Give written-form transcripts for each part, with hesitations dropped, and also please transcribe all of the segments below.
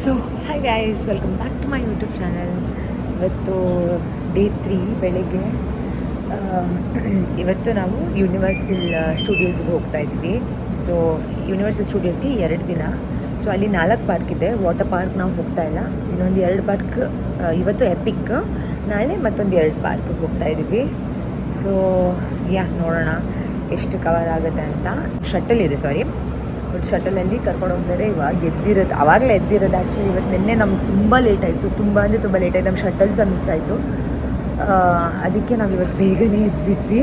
So hi guys, welcome back to my YouTube channel. ಇವತ್ತು day 3 ಬೆಳಗ್ಗೆ. ಇವತ್ತು ನಾವು ಯೂನಿವರ್ಸಲ್ ಸ್ಟುಡಿಯೋಸ್ಗೆ ಹೋಗ್ತಾ ಇದ್ವಿ. ಸೊ ಯೂನಿವರ್ಸಲ್ ಸ್ಟುಡಿಯೋಸ್ಗೆ 2 ದಿನ. ಸೊ ಅಲ್ಲಿ 4 ಪಾರ್ಕ್ ಇದೆ. ವಾಟರ್ ಪಾರ್ಕ್ ನಾವು ಹೋಗ್ತಾ ಇಲ್ಲ, ಇನ್ನೊಂದು 2 ಪಾರ್ಕ್ ಇವತ್ತು ಎಪಿಕ್, ನಾಳೆ ಮತ್ತೊಂದು 2 ಪಾರ್ಕ್ಗೆ ಹೋಗ್ತಾ ಇದ್ದೀವಿ. ಸೊ ನೋಡೋಣ ಎಷ್ಟು ಕವರ್ ಆಗುತ್ತೆ ಅಂತ. ಶಟಲ್ ಇದೆ, ಬಟ್ ಶಟಲಲ್ಲಿ ಕರ್ಕೊಂಡು ಹೋಗ್ತಾರೆ. ಆವಾಗಲೇ ಎದ್ದಿರೋದು ಆ್ಯಕ್ಚುಲಿ. ಇವತ್ತು ನಿನ್ನೆ ನಮ್ಗೆ ತುಂಬ ಲೇಟ್ ಆಯಿತು, ತುಂಬ ಲೇಟ್ ಆಯಿತು. ನಮ್ಮ ಶಟಲ್ ಸಹ ಮಿಸ್ ಆಯಿತು. ಅದಕ್ಕೆ ನಾವು ಇವತ್ತು ಬೇಗನೆ ಎದ್ಬಿಟ್ವಿ.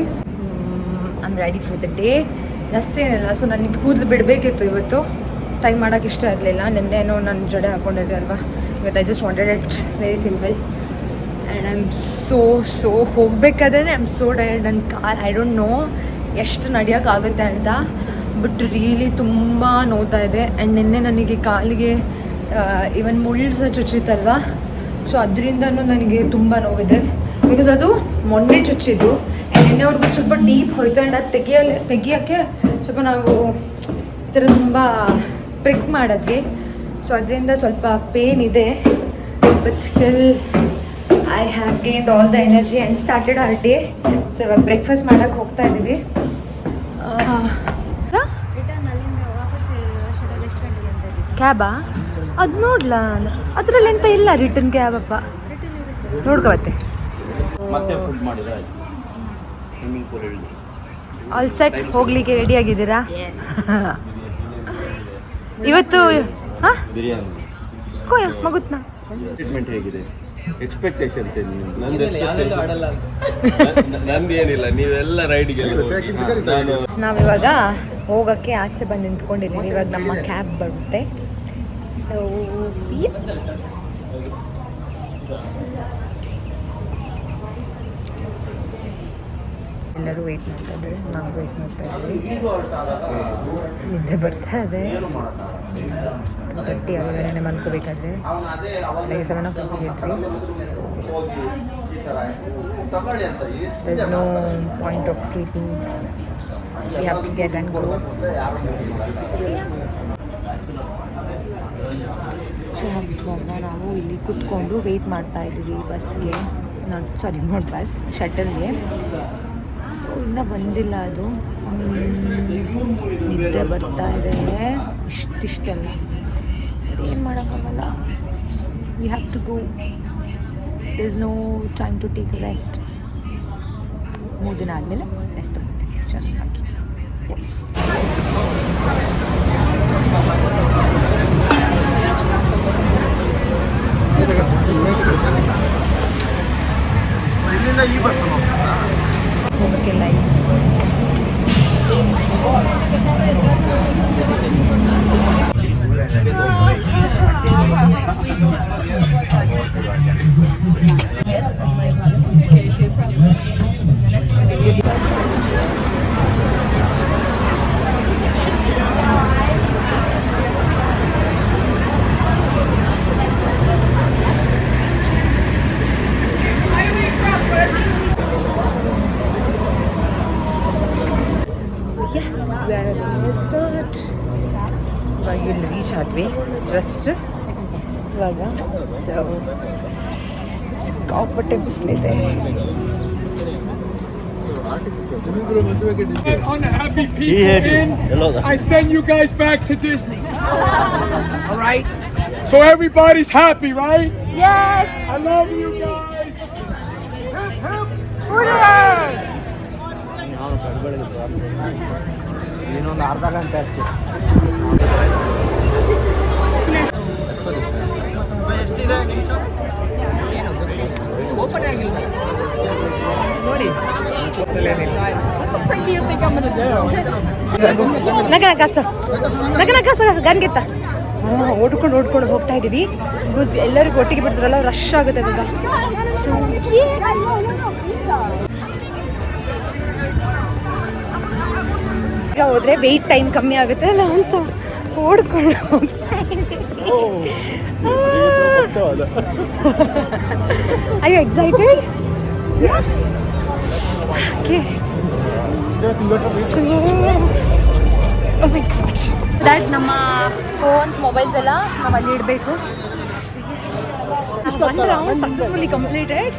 I am ready for the day. ಜಾಸ್ತಿ ಏನಿಲ್ಲ. ಸೊ ನನಗೆ ಕೂದಲು ಬಿಡಬೇಕಿತ್ತು ಇವತ್ತು, ಟೈಮ್ ಮಾಡೋಕ್ಕೆ ಇಷ್ಟ ಇರಲಿಲ್ಲ. ನಿನ್ನೆನೋ ನನ್ನ ಜಡೆ ಹಾಕ್ಕೊಂಡಿದ್ದೆ ಅಲ್ವಾ. ಇವತ್ತು I just wanted it very simple. And I am so ಹೋಗಬೇಕಾದ್ರೆ ಐ ಆಮ್ ಸೋ ಟಯರ್ಡ್. ನನ್ನ ಕಾಲ್ ಐ ಡೋಂಟ್ ನೋ ಎಷ್ಟು ನಡೆಯೋಕ್ಕಾಗುತ್ತೆ ಅಂತ, ಬಟ್ ರಿಯಲಿ ತುಂಬ ನೋವ್ತಾ ಇದೆ. ಆ್ಯಂಡ್ ನಿನ್ನೆ ನನಗೆ ಕಾಲಿಗೆ ಇವನ್ ಮುಳ್ಳು ಸಹ ಚುಚ್ಚಿತ್ತಲ್ವ. ಸೊ ಅದರಿಂದನೂ ನನಗೆ ತುಂಬ ನೋವಿದೆ. ಬಿಕಾಸ್ ಅದು ಮೊನ್ನೆ ಚುಚ್ಚಿದ್ದು. ಆ್ಯಂಡ್ ನಿನ್ನೆವರೆಗೂ ಸ್ವಲ್ಪ ಡೀಪ್ ಹೋಯ್ತು. ಆ್ಯಂಡ್ ಅದು ತೆಗಿಯೋಕ್ಕೆ ಸ್ವಲ್ಪ ನಾವು ಈ ಥರ ತುಂಬ ಪ್ರಿಕ್ ಮಾಡಿದ್ವಿ. ಸೊ ಅದರಿಂದ ಸ್ವಲ್ಪ ಪೇನ್ ಇದೆ. But still I have gained all the energy and started our day. So ಇವಾಗ ಬ್ರೇಕ್ಫಾಸ್ಟ್ ಮಾಡೋಕ್ಕೆ ಹೋಗ್ತಾ ಇದ್ದೀವಿ. ಕ್ಯಾಬಾ? ಅದು ನೋಡ್ಲಾ, ಅದರಲ್ಲಿ ಎಂತ ಇಲ್ಲ ರಿಟರ್ನ್ ಕ್ಯಾಬಪ್ಪ. ನೋಡ್ಕೋಬತ್ತೆ. ಆಲ್ ಸೆಟ್, ಹೋಗ್ಲಿಕ್ಕೆ ರೆಡಿ ಆಗಿದ್ದೀರಾ? ಇವತ್ತು ಮಗುತ್ನಾ ಹೇಗಿದೆ? ಎಕ್ಸ್ಪೆಕ್ಟೇಷನ್ಸ್ ನಂದೇನಿಲ್ಲ, ನೀವೆಲ್ಲ ರೈಡ್ಗೆ. ನಾವಿವಾಗ ಹೋಗೋಕ್ಕೆ ಆಚೆ ಬಂದು ನಿಂತ್ಕೊಂಡಿದ್ದೀವಿ. ಇವಾಗ ನಮ್ಮ ಕ್ಯಾಬ್ ಬರುತ್ತೆ. ಸೊ ಎಲ್ಲರೂ ವೆಯ್ಟ್ ಮಾಡ್ತಾ ಇದ್ದಾರೆ, ನಾವು ವೆಯ್ಟ್ ಮಾಡ್ತಾ ಇದ್ದೀವಿ. ನಿದ್ದೆ ಬರ್ತಾ ಇದೆ. ಗಟ್ಟಿ ಆಗಿದ್ದಾರೆ ಮನ್ಕೋಬೇಕಾದ್ರೆ. ಬೆಳಗ್ಗೆ 7 o'clock ಹೇಳಿದ್ವಿ. There is no point of sleeping. We have to get and go. ನಾವು ಇಲ್ಲಿ ಕುತ್ಕೊಂಡು ವೆಯ್ಟ್ ಮಾಡ್ತಾ ಇದ್ದೀವಿ ಬಸ್ಗೆ. ನಾಟ್ ಬಸ್, ಶಟಲ್ಗೆ. ಇನ್ನೂ ಬಂದಿಲ್ಲ ಅದು. ನಿದ್ದೆ ಬರ್ತಾ ಇದೆ ಇಷ್ಟೆಲ್ಲ. ಏನು ಮಾಡೋಕ್ಕಾಗಲ್ಲ. We have to go. There is no time to take rest. 3 ದಿನ ಆದಮೇಲೆ ರೆಸ್ಟ್ ತಗೋತೀನಿ ಚೆನ್ನಾಗಿ. ಹೋಗಕ್ಕೆಲ್ಲ ಇವಾಗ ಇಲ್ಲಿ ರೀಚ್ ಆದ್ವಿ ಜಸ್ಟ್ ಇವಾಗ. ಸಿಕ್ಕಾಪಟ್ಟೆ ಬಿಸಿಲಿದೆ. Unhappy people in. I send you guys back to Disney. All right? So everybody's happy, right? Yes! I love you guys. ಇನ್ನೊಂದು ಅರ್ಧ ಗಂಟೆ ಅಷ್ಟೇ. ಓಪನ್ ಆಗಿಲ್ಲ ನೋಡಿ. ಗನ್ಗೆತ್ತ ಓಡ್ಕೊಂಡು ಹೋಗ್ತಾ ಇದ್ದೀವಿ. ಬಿಕಾಸ್ ಎಲ್ಲರಿಗೂ ಒಟ್ಟಿಗೆ ಬಿಡ್ತಾರಲ್ಲ, ರಶ್ ಆಗುತ್ತೆ ಇವಾಗ. ಸೊ ಈಗ ಹೋದ್ರೆ ವೆಯ್ಟ್ ಟೈಮ್ ಕಮ್ಮಿ ಆಗುತ್ತೆ ಅಲ್ಲ ಅಂತ ಓಡ್ಕೊಂಡು ಹೋಗ್ತಾ ಇದ್ದೀವಿ. Are you excited? Yes. Okay. Oh my God. That ನಮ್ಮ ಫೋನ್ಸ್ ಮೊಬೈಲ್ಸ್ ಎಲ್ಲ ನಾವು ಅಲ್ಲಿ ಇಡಬೇಕು. One round successfully completed.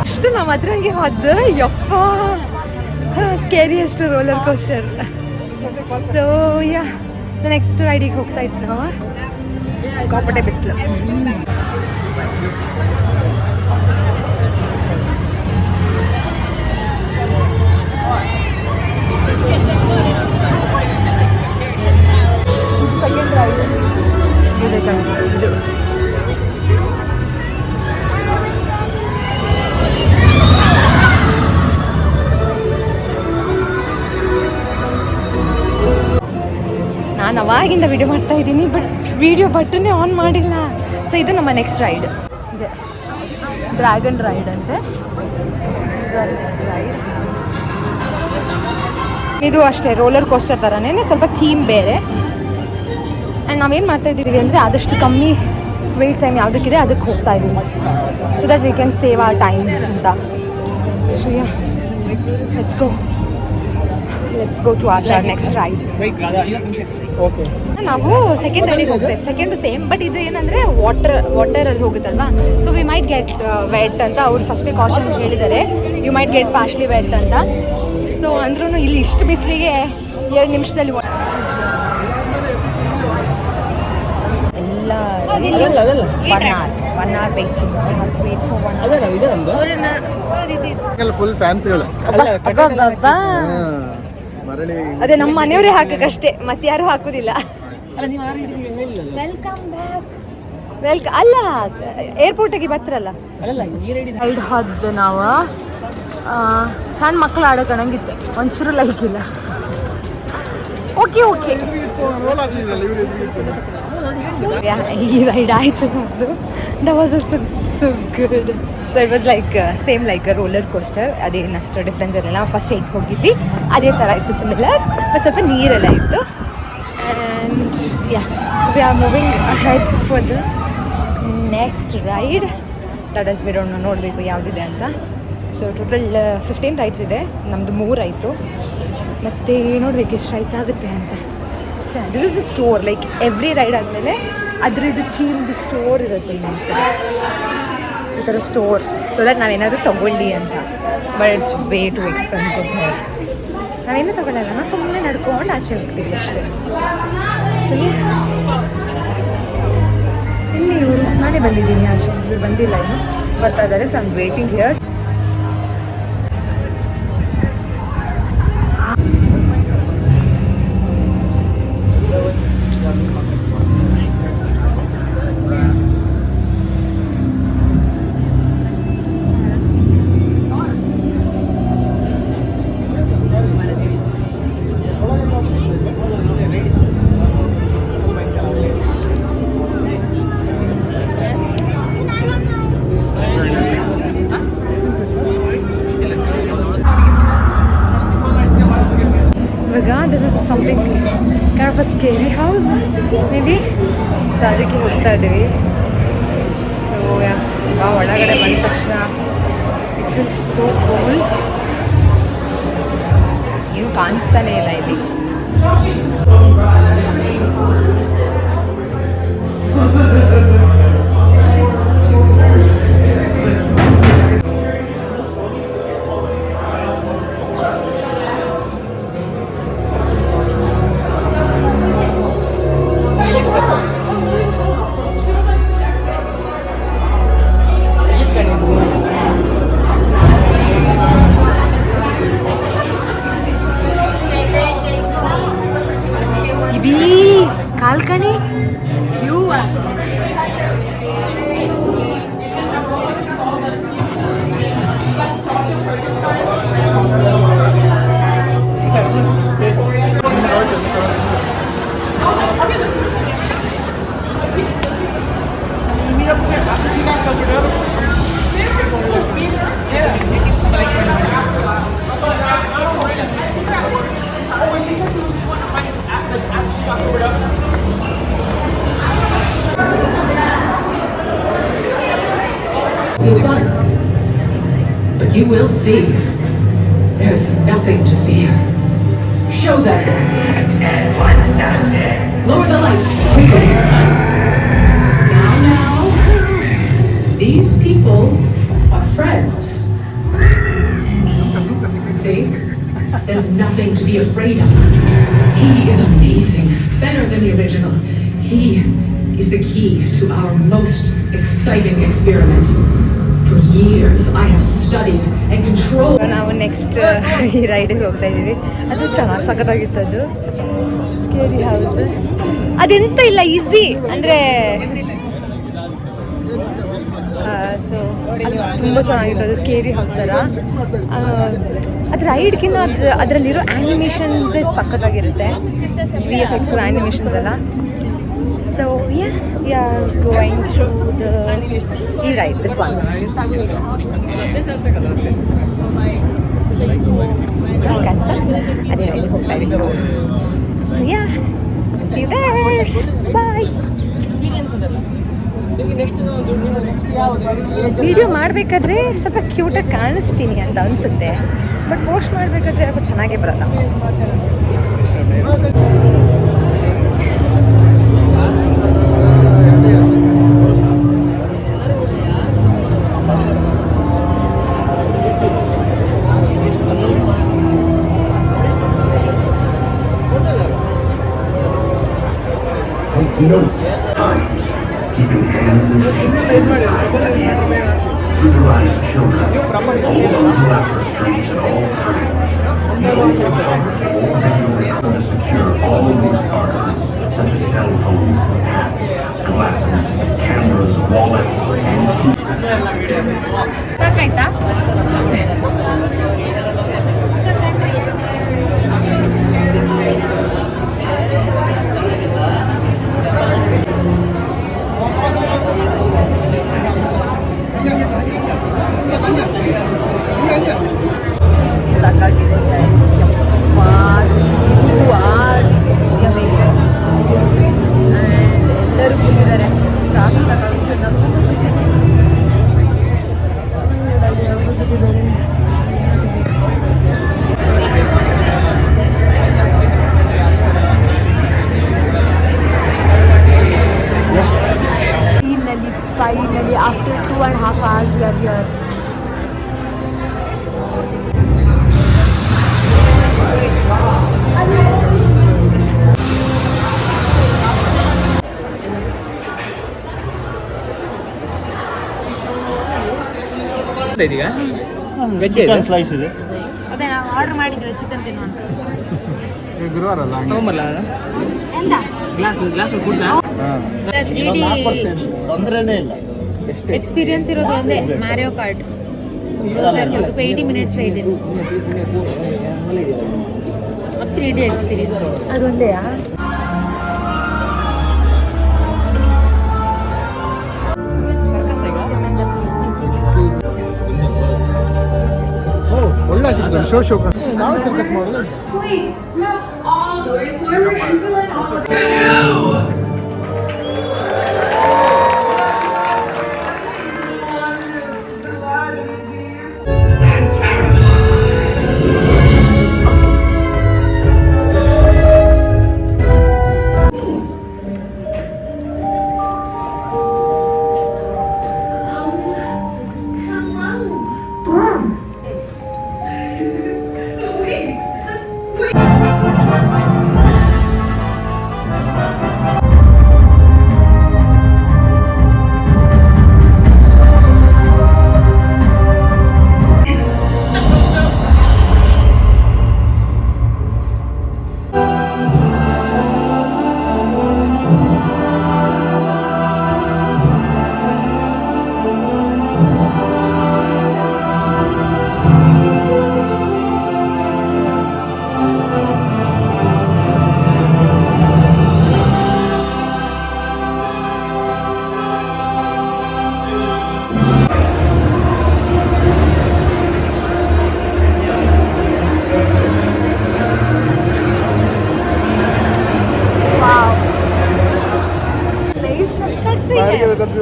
ಅಷ್ಟು ನಾವು ಅದ್ರಂಗೆ ಹೋದ ಯಪ್ಪ scariest roller coaster. So yeah next ರೈಡಿಗೆ ಹೋಗ್ತಾ ಇದ್ವಿ ನಾವು. ಕಾಪಟೆ ಬಿಸಿಲು. ಸೆಕೆಂಡ್ ರೈಡ್ ಇದು ನಾನು ಅವಾಗಿಂದ ವಿಡಿಯೋ ಮಾಡ್ತಾ ಇದ್ದೀನಿ, ಬಟ್ ವಿಡಿಯೋ ಬಟನ್ನೇ ಆನ್ ಮಾಡಿಲ್ಲ. ಸೊ ಇದು ನಮ್ಮ ನೆಕ್ಸ್ಟ್ ರೈಡ್ ಇದೆ, ಡ್ರ್ಯಾಗನ್ ರೈಡ್ ಅಂತೆ. ಇದು ಅಷ್ಟೇ ರೋಲರ್ ಕೋಸ್ಟರ್ ಥರನೇ, ಸ್ವಲ್ಪ ಥೀಮ್ ಬೇರೆ. ಆ್ಯಂಡ್ ನಾವೇನು ಮಾಡ್ತಾ ಇದ್ದೀವಿ ಅಂದರೆ ಆದಷ್ಟು ಕಮ್ಮಿ ವೇಟ್ ಟೈಮ್ ಯಾವುದಕ್ಕಿದೆ ಅದಕ್ಕೆ ಹೋಗ್ತಾ ಇದ್ದೀವಿ, so that we can save our time ಅಂತ. So yeah let's go to our next ride. ನಾವು ಸೆಕೆಂಡ್ ರೈಡಿಗೆ ಹೋಗ್ತೇವೆ. ಸೆಕೆಂಡು ಸೇಮ್, ಬಟ್ ಇದು ಏನಂದರೆ ವಾಟರಲ್ಲಿ ಹೋಗುತ್ತಲ್ವಾ, so we might get wet ಅಂತ ಅವ್ರು ಫಸ್ಟೇ ಕಾಷನ್ ಹೇಳಿದ್ದಾರೆ, you might get partially wet ಅಂತ. ಸೊ ಅಂದ್ರೂ ಇಲ್ಲಿ ಇಷ್ಟು ಬಿಸಿಲಿಗೆ 2 ನಿಮಿಷದಲ್ಲಿ ಎಲ್ಲ 1 hour ವೇಟಿಂಗ್. ಫುಲ್ ಫ್ಯಾನ್ಸ್ಗಳು ಅದೇ ನಮ್ಮ ಮನೆಯವರೇ ಹಾಕಕ್ಕಷ್ಟೇ, ಮತ್ತೆ ಯಾರು ಹಾಕುದಿಲ್ಲ. ಅಲ್ಲ ಏರ್ಪೋರ್ಟಿಗೆ ಬರ್ತಾರಲ್ಲ ರೈಡ್ ಹದ್ದು ನಾವು ಸಣ್ಣ ಮಕ್ಕಳು ಆಡೋ ಕಣಂಗಿತ್ತು, ಒಂಚೂರು ಲೈಕ್ ಇಲ್ಲ. ಓಕೆ ಈ ರೈಡ್ ಆಯಿತು ನಮ್ಮದು. That was so good. So it was like same like roller coaster. ಅದೇನಷ್ಟು ಡಿಫ್ರೆನ್ಸ್ ಇರಲಿಲ್ಲ. ನಾವು ಫಸ್ಟ್ ಹೇಗೆ ಹೋಗಿದ್ವಿ ಅದೇ ಥರ ಇತ್ತು, ಸಿಮಿಲರ್, ಬಟ್ ಸ್ವಲ್ಪ ನೀರೆಲ್ಲ ಇತ್ತು. And yeah so we are moving ahead for the next ride. That is we don't know, ನೋಡಬೇಕು ಯಾವುದಿದೆ ಅಂತ. ಸೊ ಟೋಟಲ್ 15 ರೈಡ್ಸ್ ಇದೆ, ನಮ್ಮದು 3 ಆಯಿತು. ಮತ್ತು ನೋಡಬೇಕು ಎಷ್ಟು ರೈಡ್ಸ್ ಆಗುತ್ತೆ ಅಂತ. So this is the store, like every ride ಆದಮೇಲೆ ಅದ್ರದ್ದು ಥೀಮ್ದು ಸ್ಟೋರ್ ಇರುತ್ತೆ ಈ ಥರ ಸ್ಟೋರ್, ಸೊ ದಟ್ ನಾವೇನಾದರೂ ತೊಗೊಳ್ಳಿ ಅಂತ. But it's way too expensive here. ನಾವೇನೂ ತೊಗೊಳ್ಳಲ್ಲ, ನಾವು ಸುಮ್ಮನೆ ನಡ್ಕೊಂಡು ಆಚೆ ಹೋಗ್ತೀವಿ ಅಷ್ಟೇ. ಸೊ ಇಲ್ಲಿ ಇವರು, ನಾನೇ ಬಂದಿದ್ದೀನಿ ಆಚೆ, ಇವ್ರು ಬಂದಿಲ್ಲ, ಇನ್ನು ಬರ್ತಾ ಇದ್ದಾರೆ. So I am waiting here. This is something kind of a scary house maybe, so ಅದಕ್ಕೆ ಹೋಗ್ತಾ ಇದ್ದೀವಿ. ಸೊ ಒಳಗಡೆ ಬಂದ ತಕ್ಷಣ ಇಟ್ ಫೀಲ್ಸ್ ಸೋ ಕೂಲ್. ಏನು ಕಾಣಿಸ್ತಾನೆ ಇಲ್ಲ ಇಲ್ಲಿ. ಕಾಲ್ಕಣಿ You're done. But you will see. There's nothing to fear. Show them. What's done? Lower the lights, quickly. Now. These people are friends. See? There's nothing to be afraid of. He is amazing. Better than the original. He is the key to our most exciting experiment. For years, I have studied and controlled. ನಾವು next ಈ ರೈಡಿಗೆ ಹೋಗ್ತಾ ಇದ್ದೀವಿ. ಅದು ಚೆನ್ನಾಗಿ ಸಖತ್ತಾಗಿತ್ತು. ಅದು scary house ಅದೆಂತ ಇಲ್ಲ, easy ಅಂದರೆ so ಅದು ತುಂಬ ಚೆನ್ನಾಗಿತ್ತು. ಅದು ಸ್ಕೇರಿ ಹೌಸ್ ಥರ. ಅದು ರೈಡ್ಗಿಂತ ಅದರಲ್ಲಿರೋ ಆ್ಯನಿಮೇಷನ್ಸೇ ಸಖತ್ತಾಗಿರುತ್ತೆ. VFX ಆ್ಯನಿಮೇಷನ್ಸ್ ಎಲ್ಲ. So we are going to the ride, this one. ಅದೇ ರೈಡಿಗೆ ಹೋಗ್ತಾ ಇದ್ದೀವಿ. So see you there. Bye. Video ಮಾಡಬೇಕಾದ್ರೆ ಸ್ವಲ್ಪ ಕ್ಯೂಟಾಗಿ ಕಾಣಿಸ್ತೀನಿ ಅಂತ ಅನಿಸುತ್ತೆ, ಬಟ್ ಪೋಸ್ಟ್ ಮಾಡಬೇಕಾದ್ರೆ ಯಾಕೋ ಚೆನ್ನಾಗೇ ಬರಲ್ಲ. Take note. Times. Keeping hands and feet inside the vehicle. Supervise children. Hold onto lap restraints at all times. No photography or video record to secure all of these articles, such as cell phones, hats, glasses, cameras, wallets, and keys. ಸಾಕಾಯ್ತಾ? ಸಾಕಾಗಿದೆ guys. ಎಲ್ಲರೂ ಕೂತಿದ್ದಾರೆ. ಸಾಕಾಗುತ್ತೆ. ನಮಗೂ ಕೂತಿದ್ದಾರೆ. Finally, after 2.5 hours, we are here. ಇದೀಗ chicken slice ಇದೆ. ಅದೇ ನಾವು ಆರ್ಡರ್ ಮಾಡಿದ್ವಿ ಚಿಕನ್ ತಿನ್ನು ಅಂತ. ಗುರುವಾರ ಅಲ್ಲ, ತಗೊಂಬಲ್ಲ ಎಲ್ಲ ಗ್ಲಾಸ್ ಕುಡ್ದ 3D ತೊಂದರೆನೇ ಇಲ್ಲ. ಎಕ್ಸ್ಪೀರಿಯನ್ಸ್ ಇರೋದು ಒಂದೇ, ಮ್ಯಾರಿಯೋ ಕಾರ್ಟ್ ಬ್ರೌಸರ್. ಅದಕ್ಕೆ 80 minutes ವೇಟ್ ಇದೆ. 3D experience ಅದೊಂದೇಯಾ? ಒಳ್ಳೆ ಶೋ ನಾವು ಸರ್ಕಸ್ ಮಾಡೋದು. Please, move all the way forward and fill in all of it.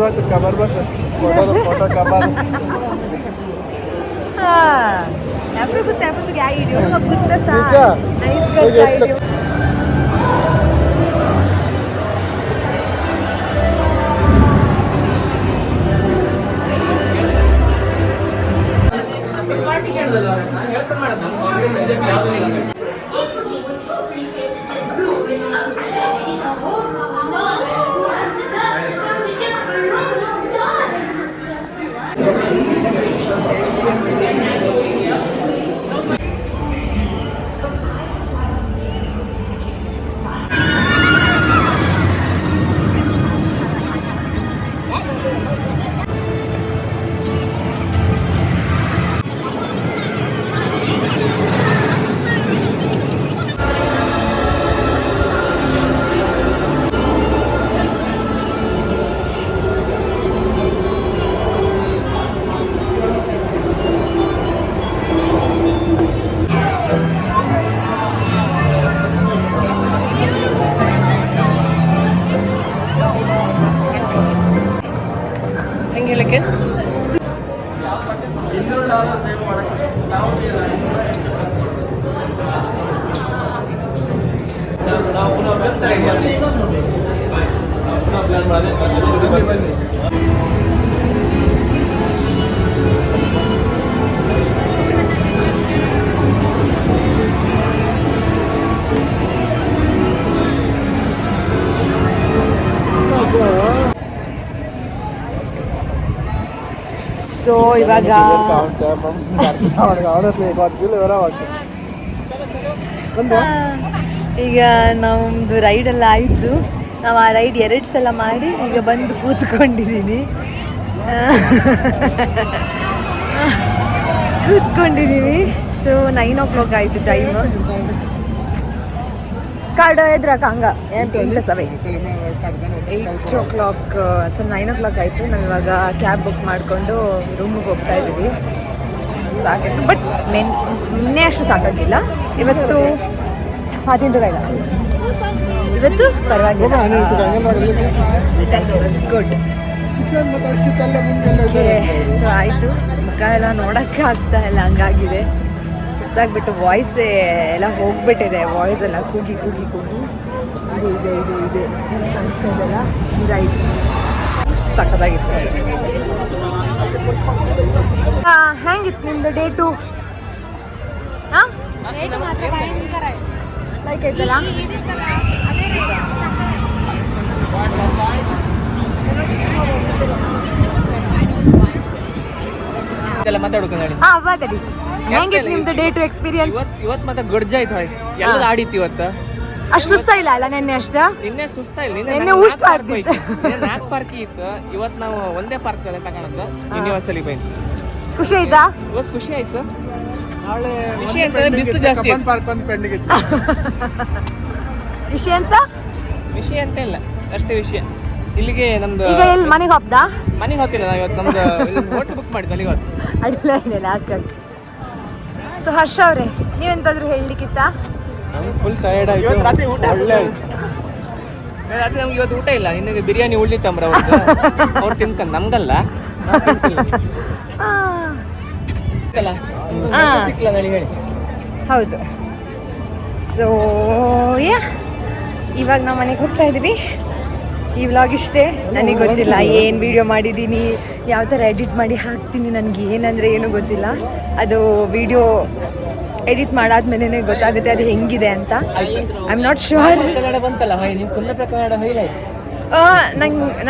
Itu kabar bahasa. Foto kabar. ಯಾರು ಗೊತ್ತ ಯಾಕೆ ಐಡಿಯೋ ಗೊತ್ತ ನಿಜ? ನೈಸ್ ಹೋಗಿ ಖರ್ಚು ಎತ್ಲ- ಐಡಿಯೋ Equity would probably say that the move is unfair. He's a whole who deserves to go to jail for a long, long time. ಹೆಂಗೆ so ಇವಾಗ ಈಗ ನಮ್ಮದು ರೈಡೆಲ್ಲ ಆಯಿತು. ನಾವು ಆ ರೈಡ್ 2 ಸಲ ಮಾಡಿ ಈಗ ಬಂದು ಕೂತ್ಕೊಂಡಿದ್ದೀನಿ. ಸೊ 9 o'clock ಆಯಿತು ಟೈಮ್. ಕಾರ್ಡ್ ಎದ್ರಾಕ ಹಂಗ ಎಂತ ಸಭೆ 8 o'clock ಸೊ 9 o'clock ಆಯಿತು. ನಾವು ಇವಾಗ ಕ್ಯಾಬ್ ಬುಕ್ ಮಾಡಿಕೊಂಡು ರೂಮಿಗೆ ಹೋಗ್ತಾ ಇದ್ದೀವಿ. ಸಾಕಾಯ್ತು, ಬಟ್ ನಿನ್ನೆ ಅಷ್ಟು ಸಾಕಾಗಿಲ್ಲ. ಇವತ್ತು ಇಲ್ಲ, ಇವತ್ತು ಪರವಾಗಿಲ್ಲ, ಗುಡ್. ಸೊ ಆಯಿತು, ಮುಖ ಎಲ್ಲ ನೋಡೋಕ್ಕೆ ಆಗ್ತಾ ಇಲ್ಲ, ಹಂಗಾಗಿದೆ. ಸುಸ್ತಾಗ್ಬಿಟ್ಟು ವಾಯ್ಸ್ ಎಲ್ಲ ಹೋಗ್ಬಿಟ್ಟಿದೆ. ವಾಯ್ಸ್ ಎಲ್ಲ ಕೂಗಿ ಕೂಗಿ ಕೂಗಿ ಇದೆ ಕಾಣಿಸ್ತಾ ಇದೆಲ್ಲ. ಇದಾಯಿತು, ಸಕ್ಕತ್ತಾಗಿತ್ತು. ಹೆಂಗಿತ್ತು ನಿಮ್ಮದು ಡೇಟು? ಹಾಂ, ಲೈಕ್ ಆಯ್ತಲ್ಲ? ಮಾತಾಡ್ಕೊಂಡು ಹಾಂ, ಮಾತಾಡಿ. ಹೆಂಗಿತ್ತು ನಿಮ್ದು ಡೇಟು ಎಕ್ಸ್ಪೀರಿಯನ್ಸ್? ಇವತ್ತು ಮತ್ತೆ ಗಡ್ಜಾಯ್ತು ಎಲ್ಲ ಆಡಿತ್ತು ಇವತ್ತು. ಅಷ್ಟು ಸುಸ್ತ ಇಲ್ಲ ಅಲ್ಲ ನಿನ್ನೆ ಅಷ್ಟ? ನಿನ್ನೆ ಸುಸ್ತಾ ಇಲ್ಲ, ನಿನ್ನೆ ಉಷ್ಟ ಆಗ್ತಿತ್ತು. 4 ಪಾರ್ಕ್ ಇತ್ತು. ಇವತ್ತು ನಾವು ಒಂದೇ ಪಾರ್ಕ್ ತಗೊಂಡದ್ದು, ಯೂನಿವರ್ಸಲಿ ಬೈಕ್. ಖುಷಿ ಆಯ್ತಾ? ಇವತ್ತು ಖುಷಿ ಆಯ್ತು. ವಿಷಯ ಅಂತಂದ್ರೆ ಬಿಸಿಲು ಜಾಸ್ತಿ ಆಯ್ತು. ವಿಷಯ ಅಂತ? ವಿಷಯ ಅಂತ ಇಲ್ಲ, ಅಷ್ಟೇ ವಿಷಯ. ಇಲ್ಲಿಗೆ ನಮ್ದು ಈಗ ಎಲ್ಲಿ ಮನೆಗೆ ಹೋಗ್ದಾ? ಮನೆಗೆ ಹೋಗ್ತಿಲ್ಲ ನಾವು ಇವತ್ತು. ನಮ್ದು ಹೋಟ್ಲ್ ಬುಕ್ ಮಾಡಿದ್ವಿ, ಅಲ್ಲಿಗೆ ಹೋದ್. ಅಡಿಲ್ಲ ಇಲ್ಲ ಹಾಗಾಗಿ. ಸೊ ಹರ್ಷ ಅವರೇ, ನೀವೆಂತಾದ್ರೂ ಹೇಳಲಿಕ್ಕಿತ್ತ? ಫುಲ್ ಟಯರ್ಡ್ ಆಯ್ತು. ಇವತ್ತು ರಾತ್ರಿ ಊಟ ರಾತ್ರಿ ನಮ್ಗೆ ಇವತ್ತು ಊಟ ಇಲ್ಲ. ನಿನಗೆ ಬಿರಿಯಾನಿ ಉಳ್ದಿತ್ತಂಬ್ರ ಅವ್ರು ತಿನ್ಕೊಂಡು, ನಮ್ಗಲ್ಲ. ಹೌದು. ಸೊ ಇವಾಗ ನಾವು ಮನೆಗೆ ಹೋಗ್ತಾ ಇದ್ದೀವಿ. ಈ ವ್ಲಾಗ್ ಇಷ್ಟೇ. ನನಗೆ ಗೊತ್ತಿಲ್ಲ ಏನು ವಿಡಿಯೋ ಮಾಡಿದ್ದೀನಿ, ಯಾವ ಥರ ಎಡಿಟ್ ಮಾಡಿ ಹಾಕ್ತೀನಿ. ನನಗೆ ಏನಂದರೆ ಏನೂ ಗೊತ್ತಿಲ್ಲ. ಅದು ವಿಡಿಯೋ ಎಡಿಟ್ ಮಾಡಾದ್ಮೇಲೆ ಗೊತ್ತಾಗುತ್ತೆ ಅದು ಹೆಂಗಿದೆ ಅಂತ. I am not sure.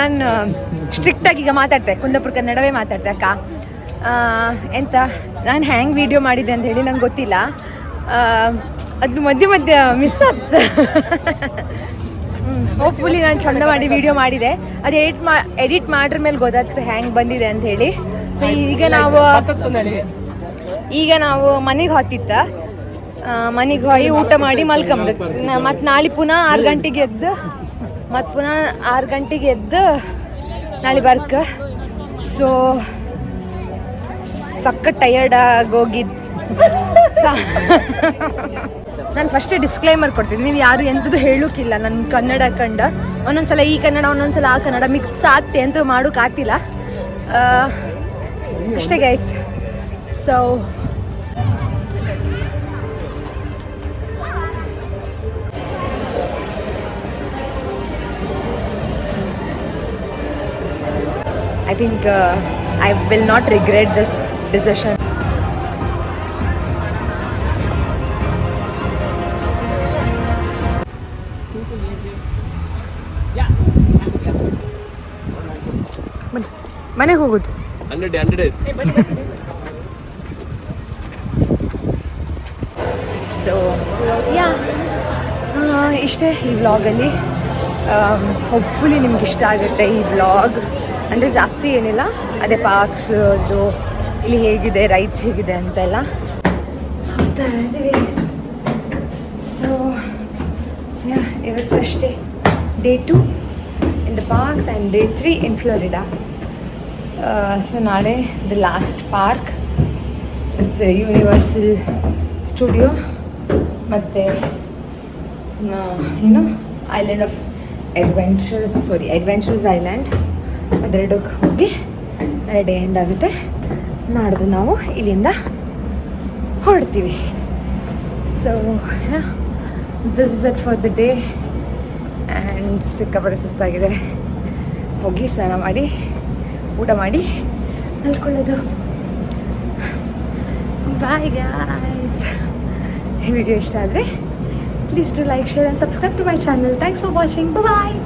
ನಾನು ಸ್ಟ್ರಿಕ್ಟಾಗಿ ಈಗ ಮಾತಾಡ್ತೆ, ಕುಂದಾಪುರ ಕನ್ನಡವೇ ಮಾತಾಡ್ತೆ ಅಕ್ಕ. ಎಂತ ನಾನು ಹ್ಯಾಂಗೆ ವಿಡಿಯೋ ಮಾಡಿದೆ ಅಂತ ಹೇಳಿ ನಂಗೆ ಗೊತ್ತಿಲ್ಲ. ಅದು ಮಧ್ಯೆ ಮಿಸ್ ಆಗ್ತದೆ. ಹೋಪ್ಫುಲಿ ನಾನು ಚಂದ ಮಾಡಿ ವಿಡಿಯೋ ಮಾಡಿದೆ. ಅದು ಎಡಿಟ್ ಮಾಡ್ರ ಮೇಲೆ ಗೊತ್ತಾಗ್ತದೆ ಹ್ಯಾಂಗೆ ಬಂದಿದೆ ಅಂತ ಹೇಳಿ. ಸೊ ಈಗ ನಾವು ಮನೆಗೆ ಹೊತ್ತಿತ್ತ, ಮನೆಗೆ ಹೋಗಿ ಊಟ ಮಾಡಿ ಮಲ್ಕೊಂಬ. ಮತ್ತು ನಾಳೆ ಪುನಃ 6 ಗಂಟೆಗೆ ಎದ್ದು ನಾಳೆ ಬರ್ಕ. So ಸಕ್ಕ tired ಆಗೋಗಿದ್ದು. ನಾನು ಫಸ್ಟೇ ಡಿಸ್ಕ್ಲೈಮರ್ ಕೊಡ್ತೀನಿ, ನೀವು ಯಾರು ಎಂಥದ್ದು ಹೇಳೋಕ್ಕಿಲ್ಲ. ನನ್ನ ಕನ್ನಡ ಕಂಡ ಒಂದೊಂದ್ಸಲ ಈ ಕನ್ನಡ ಒಂದೊಂದ್ಸಲ ಆ ಕನ್ನಡ ಮಿಕ್ಸ್ ಆಗ್ತೆ ಅಂತ ಮಾಡೋಕ್ಕಾಗ್ತಿಲ್ಲ ಅಷ್ಟೇ guys. So I think I will not regret this decision. ಮನೆಗೆ ಹೋಗೋದು 100 days. ಸೊ ಯಾ ಇಷ್ಟೇ ಈ ವ್ಲಾಗಲ್ಲಿ. ಹೋಪ್ಫುಲಿ ನಿಮ್ಗೆ ಇಷ್ಟ ಆಗುತ್ತೆ ಈ ವ್ಲಾಗ್. ಅಂದರೆ ಜಾಸ್ತಿ ಏನಿಲ್ಲ, ಅದೇ ಪಾರ್ಕ್ಸ್ ಇದು ಇಲ್ಲಿ ಹೇಗಿದೆ, ರೈಡ್ಸ್ ಹೇಗಿದೆ ಅಂತೆಲ್ಲ ಹೋಗ್ತಾ ಇದ್ದೀವಿ. ಸೊ ಯಾ ಇವತ್ತು ಅಷ್ಟೇ Day 2 in the parks and Day 3 in Florida. So ನಾಳೆ the last park is Universal Studio ಮತ್ತು ಏನು ಐಲ್ಯಾಂಡ್ ಆಫ್ ಅಡ್ವೆಂಚರಸ್ ಐಲ್ಯಾಂಡ್. ಅದೆರಡಕ್ಕೆ ಹೋಗಿ ನಾಳೆ ಡೇ ಎಂಡ್ ಆಗುತ್ತೆ. ನಾಡ್ದು ನಾವು ಇಲ್ಲಿಂದ ಹೊರಡ್ತೀವಿ. So this is it for the day. And ಸಿಕ್ಕಾಪಟ್ಟೆ ಸುಸ್ತಾಗಿದೆ. ಹೋಗಿ ಸ್ನಾನ ಮಾಡಿ ಊಟ ಮಾಡಿ ಮಲ್ಕೊಳ್ಳೋದು. Bye guys. ಈ ವಿಡಿಯೋ ಇಷ್ಟ ಆದರೆ please to like, share and subscribe to my channel. Thanks for watching. Bye.